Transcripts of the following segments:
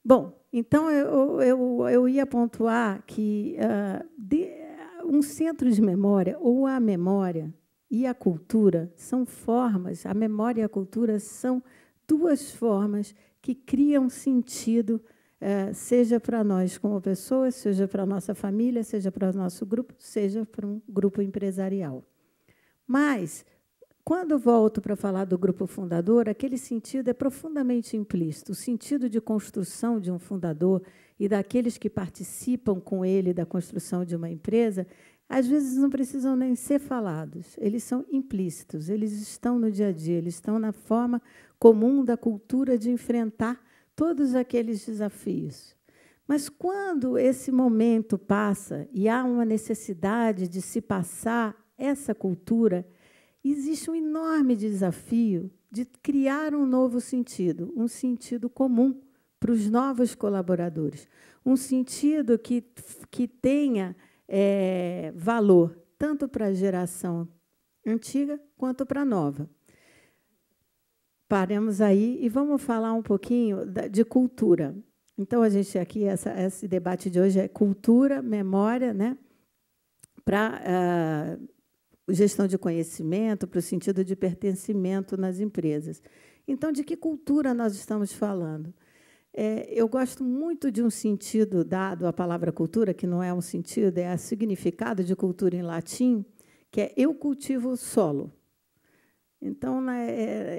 Bom, então eu ia pontuar que um centro de memória, ou a memória e a cultura, são formas, a memória e a cultura são duas formas que criam sentido, seja para nós como pessoas, seja para a nossa família, seja para o nosso grupo, seja para um grupo empresarial. Mas, quando volto para falar do grupo fundador, aquele sentido é profundamente implícito. O sentido de construção de um fundador e daqueles que participam com ele da construção de uma empresa, às vezes não precisam nem ser falados. Eles são implícitos, eles estão no dia a dia, eles estão na forma comum da cultura de enfrentar todos aqueles desafios. Mas, quando esse momento passa e há uma necessidade de se passar essa cultura, existe um enorme desafio de criar um novo sentido, um sentido comum para os novos colaboradores, um sentido que tenha valor tanto para a geração antiga quanto para a nova. Paremos aí e vamos falar um pouquinho de cultura. Então, a gente aqui, esse debate de hoje é cultura, memória, né, para gestão de conhecimento, para o sentido de pertencimento nas empresas. Então, de que cultura nós estamos falando? Eu gosto muito de um sentido dado à palavra cultura, que não é um sentido, é o significado de cultura em latim, que é eu cultivo o solo. Então,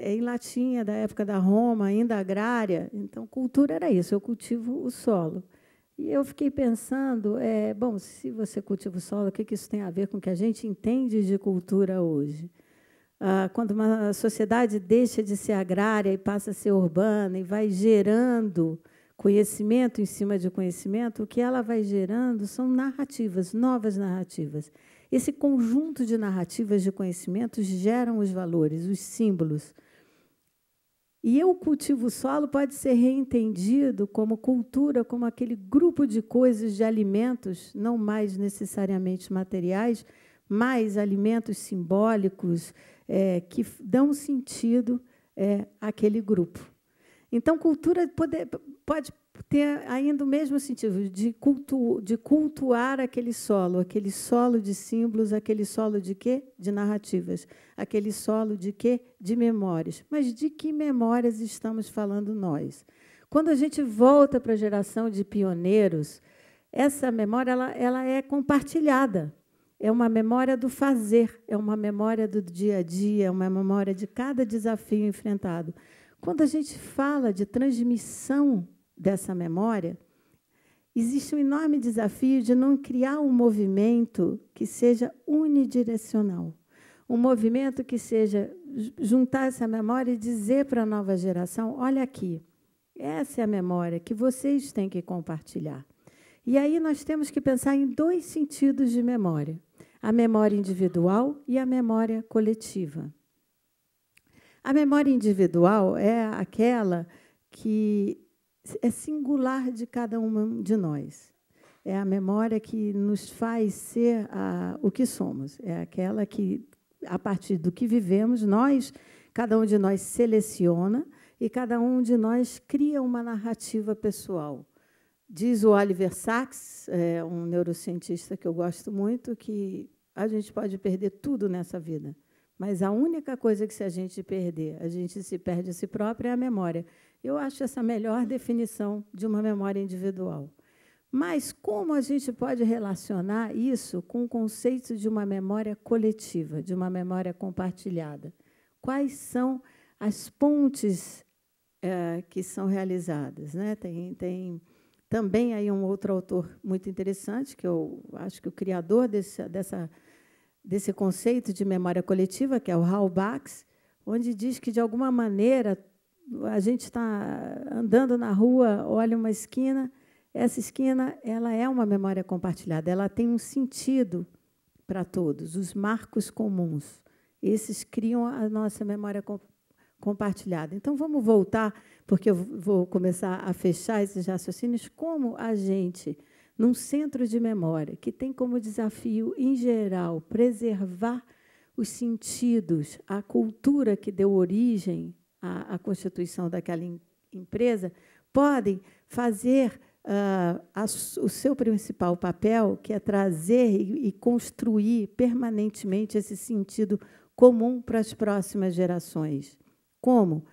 em latim, é da época da Roma, ainda agrária. Então, cultura era isso, eu cultivo o solo. E eu fiquei pensando, bom, se você cultiva o solo, o que isso tem a ver com o que a gente entende de cultura hoje? Quando uma sociedade deixa de ser agrária e passa a ser urbana e vai gerando conhecimento em cima de conhecimento, o que ela vai gerando são narrativas, novas narrativas. Esse conjunto de narrativas de conhecimentos geram os valores, os símbolos. E o cultivo solo pode ser reentendido como cultura, como aquele grupo de coisas, de alimentos, não mais necessariamente materiais, mas alimentos simbólicos que dão sentido àquele grupo. Então, cultura pode ter ainda o mesmo sentido de cultuar aquele solo de símbolos, aquele solo de quê? De narrativas, aquele solo de quê? De memórias. Mas de que memórias estamos falando nós? Quando a gente volta para a geração de pioneiros, essa memória ela é compartilhada. É uma memória do fazer, é uma memória do dia a dia, é uma memória de cada desafio enfrentado. Quando a gente fala de transmissão dessa memória, existe um enorme desafio de não criar um movimento que seja unidirecional. Um movimento que seja juntar essa memória e dizer para a nova geração, olha aqui, essa é a memória que vocês têm que compartilhar. E aí nós temos que pensar em dois sentidos de memória, a memória individual e a memória coletiva. A memória individual é aquela que é singular de cada um de nós. É a memória que nos faz ser o que somos. É aquela que, a partir do que vivemos, cada um de nós seleciona e cada um de nós cria uma narrativa pessoal. Diz o Oliver Sacks, um neurocientista que eu gosto muito, que a gente pode perder tudo nessa vida, mas a única coisa que, se a gente perder, a gente se perde a si próprio, é a memória. Eu acho essa a melhor definição de uma memória individual. Mas como a gente pode relacionar isso com o conceito de uma memória coletiva, de uma memória compartilhada? Quais são as pontes que são realizadas, né? Tem também aí um outro autor muito interessante, que eu acho que o criador desse conceito de memória coletiva, que é o Hal Bax, onde diz que, de alguma maneira, a gente está andando na rua, olha uma esquina, essa esquina ela é uma memória compartilhada, ela tem um sentido para todos, os marcos comuns. Esses criam a nossa memória compartilhada. Então, vamos voltar, porque eu vou começar a fechar esses raciocínios, como a gente, num centro de memória, que tem como desafio, em geral, preservar os sentidos, a cultura que deu origem à constituição daquela empresa, podem fazer o seu principal papel, que é trazer e construir permanentemente esse sentido comum para as próximas gerações. Como?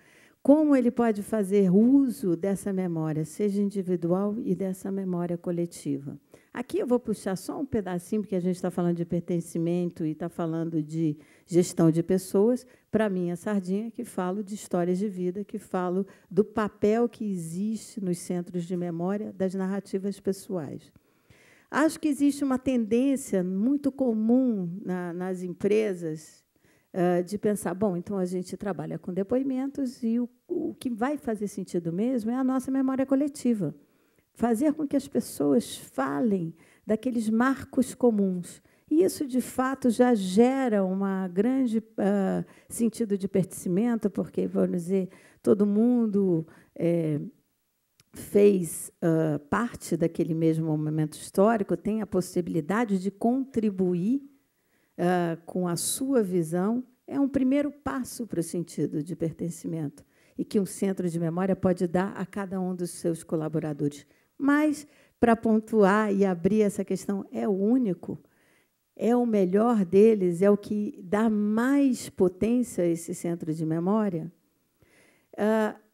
Como ele pode fazer uso dessa memória, seja individual e dessa memória coletiva? Aqui eu vou puxar só um pedacinho, porque a gente está falando de pertencimento e está falando de gestão de pessoas, para a minha sardinha, que falo de histórias de vida, que falo do papel que existe nos centros de memória das narrativas pessoais. Acho que existe uma tendência muito comum nas empresas de pensar, bom, então a gente trabalha com depoimentos e o que vai fazer sentido mesmo é a nossa memória coletiva. Fazer com que as pessoas falem daqueles marcos comuns. E isso, de fato, já gera um grande sentido de pertencimento, porque, vamos dizer, todo mundo fez parte daquele mesmo momento histórico, tem a possibilidade de contribuir com a sua visão, é um primeiro passo para o sentido de pertencimento e que um centro de memória pode dar a cada um dos seus colaboradores. Mas, para pontuar e abrir essa questão, é o único, é o melhor deles, é o que dá mais potência a esse centro de memória?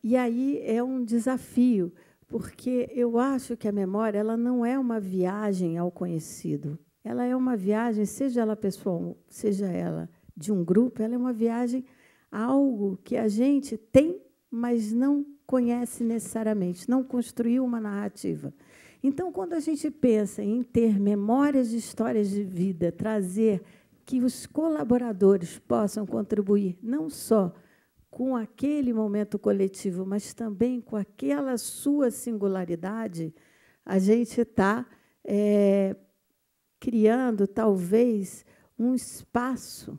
E aí é um desafio, porque eu acho que a memória ela não é uma viagem ao conhecido. Ela é uma viagem, seja ela pessoal, seja ela de um grupo, ela é uma viagem a algo que a gente tem, mas não conhece necessariamente, não construiu uma narrativa. Então, quando a gente pensa em ter memórias de histórias de vida, trazer que os colaboradores possam contribuir não só com aquele momento coletivo, mas também com aquela sua singularidade, a gente está criando, talvez, um espaço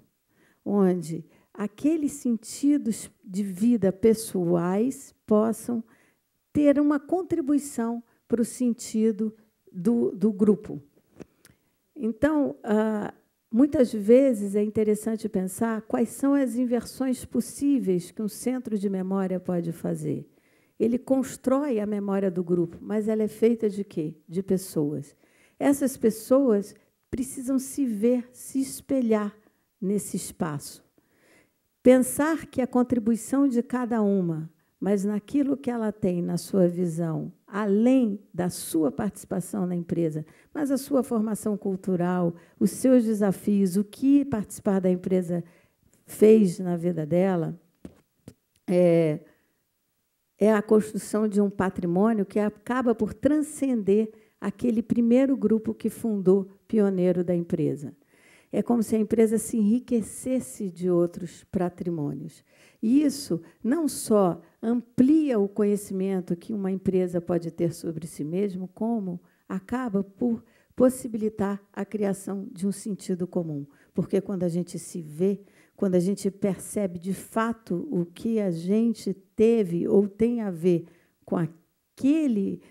onde aqueles sentidos de vida pessoais possam ter uma contribuição para o sentido do grupo. Então, muitas vezes é interessante pensar quais são as inversões possíveis que um centro de memória pode fazer. Ele constrói a memória do grupo, mas ela é feita de quê? De pessoas. Essas pessoas precisam se ver, se espelhar nesse espaço. Pensar que a contribuição de cada uma, mas naquilo que ela tem na sua visão, além da sua participação na empresa, mas a sua formação cultural, os seus desafios, o que participar da empresa fez na vida dela, é a construção de um patrimônio que acaba por transcender aquele primeiro grupo que fundou, pioneiro da empresa. É como se a empresa se enriquecesse de outros patrimônios. E isso não só amplia o conhecimento que uma empresa pode ter sobre si mesma, como acaba por possibilitar a criação de um sentido comum. Porque quando a gente se vê, quando a gente percebe de fato o que a gente teve ou tem a ver com aquele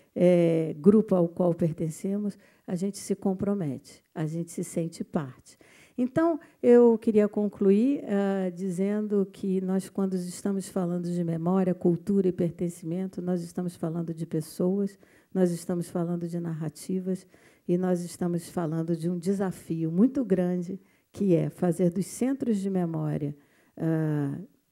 grupo ao qual pertencemos, a gente se compromete, a gente se sente parte. Então, eu queria concluir dizendo que nós, quando estamos falando de memória, cultura e pertencimento, nós estamos falando de pessoas, nós estamos falando de narrativas e nós estamos falando de um desafio muito grande, que é fazer dos centros de memória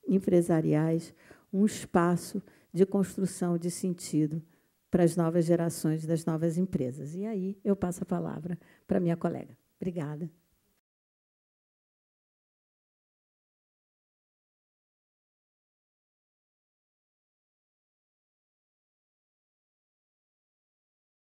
empresariais um espaço de construção de sentido para as novas gerações das novas empresas. E aí eu passo a palavra para a minha colega. Obrigada.